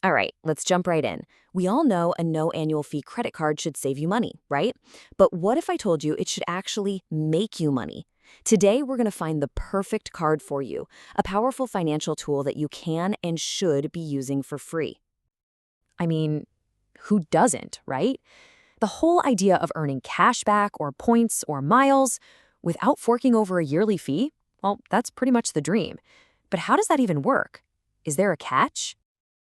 All right, let's jump right in. We all know a no annual fee credit card should save you money, right? But what if I told you it should actually make you money? Today, we're going to find the perfect card for you, a powerful financial tool that you can and should be using for free. I mean, who doesn't, right? The whole idea of earning cash back or points or miles without forking over a yearly fee, well, that's pretty much the dream. But how does that even work? Is there a catch?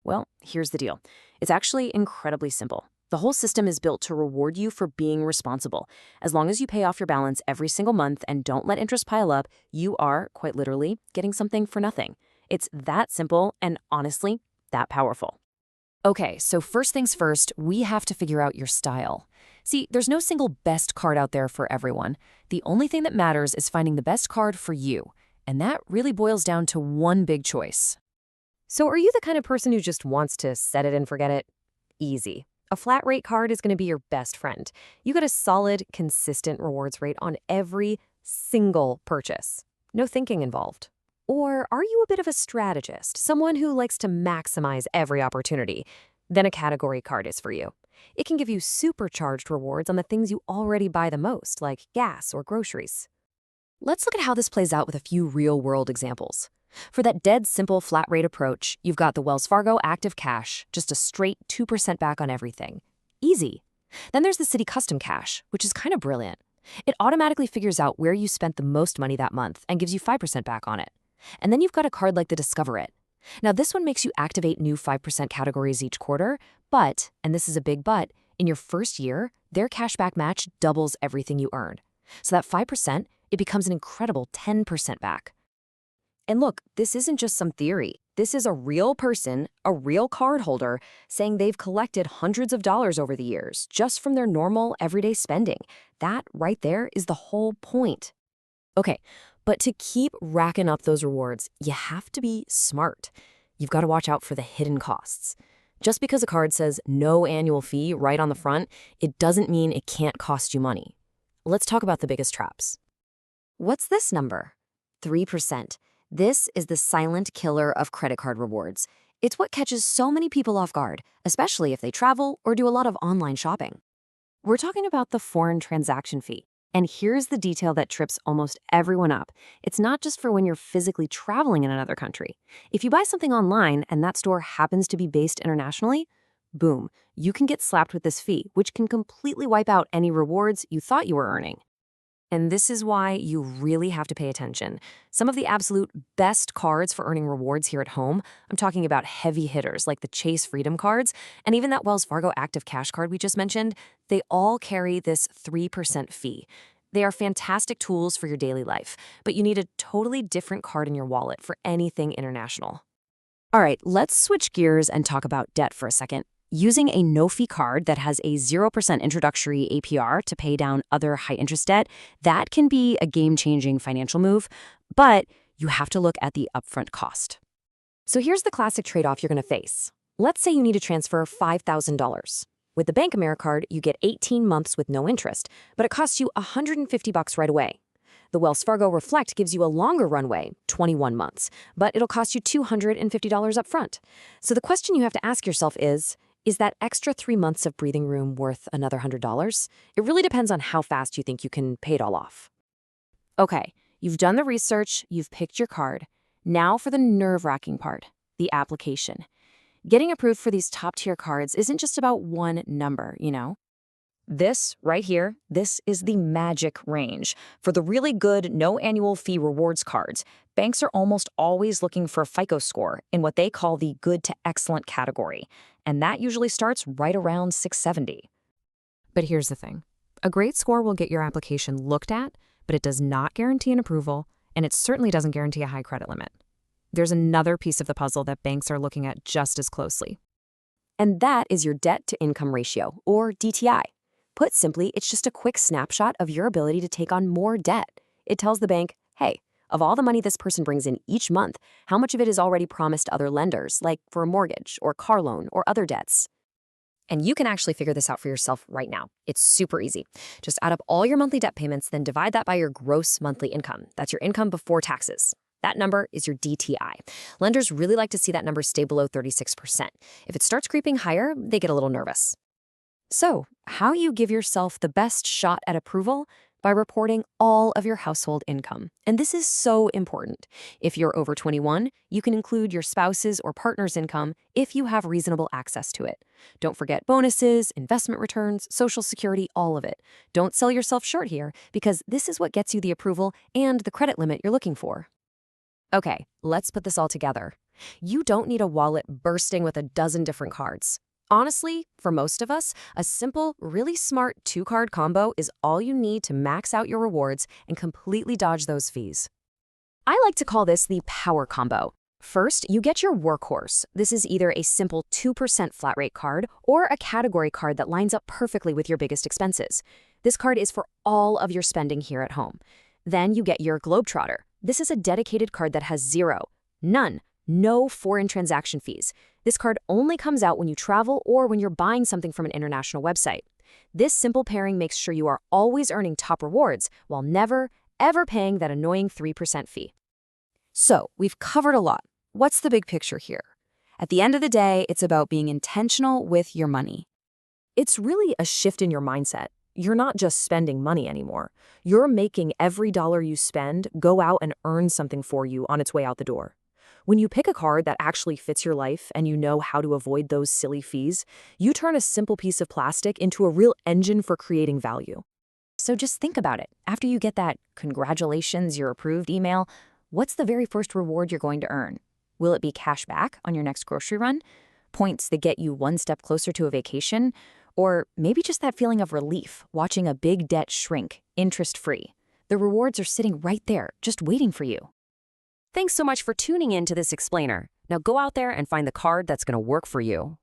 Well, here's the deal. It's actually incredibly simple. The whole system is built to reward you for being responsible. As long as you pay off your balance every single month and don't let interest pile up, you are, quite literally, getting something for nothing. It's that simple and, honestly, that powerful. Okay, so first things first, we have to figure out your style. See, there's no single best card out there for everyone. The only thing that matters is finding the best card for you. And that really boils down to one big choice. So are you the kind of person who just wants to set it and forget it? Easy. A flat rate card is going to be your best friend. You get a solid, consistent rewards rate on every single purchase. No thinking involved. Or are you a bit of a strategist, someone who likes to maximize every opportunity? Then a category card is for you. It can give you supercharged rewards on the things you already buy the most, like gas or groceries. Let's look at how this plays out with a few real-world examples. For that dead simple flat rate approach, you've got the Wells Fargo Active Cash, just a straight 2% back on everything. Easy. Then there's the Citi Custom Cash, which is kind of brilliant. It automatically figures out where you spent the most money that month and gives you 5% back on it. And then you've got a card like the Discover It. Now this one makes you activate new 5% categories each quarter, but, and this is a big but, in your first year, their cashback match doubles everything you earn. So that 5%, it becomes an incredible 10% back. And look, this isn't just some theory. This is a real person, a real card holder, saying they've collected hundreds of dollars over the years just from their normal, everyday spending. That right there is the whole point. Okay, but to keep racking up those rewards, you have to be smart. You've got to watch out for the hidden costs. Just because a card says no annual fee right on the front, it doesn't mean it can't cost you money. Let's talk about the biggest traps. What's this number? 3%. This is the silent killer of credit card rewards. It's what catches so many people off guard, especially if they travel or do a lot of online shopping. We're talking about the foreign transaction fee. And here's the detail that trips almost everyone up. It's not just for when you're physically traveling in another country. If you buy something online and that store happens to be based internationally, boom, you can get slapped with this fee, which can completely wipe out any rewards you thought you were earning. And this is why you really have to pay attention. Some of the absolute best cards for earning rewards here at home, I'm talking about heavy hitters like the Chase Freedom cards, and even that Wells Fargo Active Cash card we just mentioned, they all carry this 3% fee. They are fantastic tools for your daily life, but you need a totally different card in your wallet for anything international. All right, let's switch gears and talk about debt for a second. Using a no-fee card that has a 0% introductory APR to pay down other high-interest debt, that can be a game-changing financial move, but you have to look at the upfront cost. So here's the classic trade-off you're going to face. Let's say you need to transfer $5,000. With the Bank AmeriCard, you get 18 months with no interest, but it costs you $150 right away. The Wells Fargo Reflect gives you a longer runway, 21 months, but it'll cost you $250 up front. So the question you have to ask yourself is that extra 3 months of breathing room worth another $100? It really depends on how fast you think you can pay it all off. Okay, you've done the research, you've picked your card. Now for the nerve-wracking part, the application. Getting approved for these top-tier cards isn't just about one number, you know? This right here, this is the magic range. For the really good, no annual fee rewards cards, banks are almost always looking for a FICO score in what they call the good to excellent category. And that usually starts right around 670. But here's the thing. A great score will get your application looked at, but it does not guarantee an approval, and it certainly doesn't guarantee a high credit limit. There's another piece of the puzzle that banks are looking at just as closely. And that is your debt-to-income ratio, or DTI. Put simply, it's just a quick snapshot of your ability to take on more debt. It tells the bank, hey, of all the money this person brings in each month, how much of it is already promised to other lenders, like for a mortgage or car loan or other debts? And you can actually figure this out for yourself right now. It's super easy. Just add up all your monthly debt payments, then divide that by your gross monthly income. That's your income before taxes. That number is your DTI. Lenders really like to see that number stay below 36%. If it starts creeping higher, they get a little nervous. So, how you give yourself the best shot at approval? By reporting all of your household income. And this is so important. If you're over 21, you can include your spouse's or partner's income if you have reasonable access to it. Don't forget bonuses, investment returns, Social Security, all of it. Don't sell yourself short here, because this is what gets you the approval and the credit limit you're looking for. Okay, let's put this all together. You don't need a wallet bursting with a dozen different cards. Honestly, for most of us, a simple, really smart 2-card combo is all you need to max out your rewards and completely dodge those fees. I like to call this the power combo. First, you get your workhorse. This is either a simple 2% flat rate card or a category card that lines up perfectly with your biggest expenses. This card is for all of your spending here at home. Then you get your Globetrotter. This is a dedicated card that has no foreign transaction fees. This card only comes out when you travel or when you're buying something from an international website. This simple pairing makes sure you are always earning top rewards while never, ever paying that annoying 3% fee. So, we've covered a lot. What's the big picture here? At the end of the day, it's about being intentional with your money. It's really a shift in your mindset. You're not just spending money anymore. You're making every dollar you spend go out and earn something for you on its way out the door. When you pick a card that actually fits your life and you know how to avoid those silly fees, you turn a simple piece of plastic into a real engine for creating value. So just think about it. After you get that "Congratulations, you're approved" email, what's the very first reward you're going to earn? Will it be cash back on your next grocery run? Points that get you one step closer to a vacation? Or maybe just that feeling of relief watching a big debt shrink, interest-free? The rewards are sitting right there, just waiting for you. Thanks so much for tuning in to this explainer. Now go out there and find the card that's going to work for you.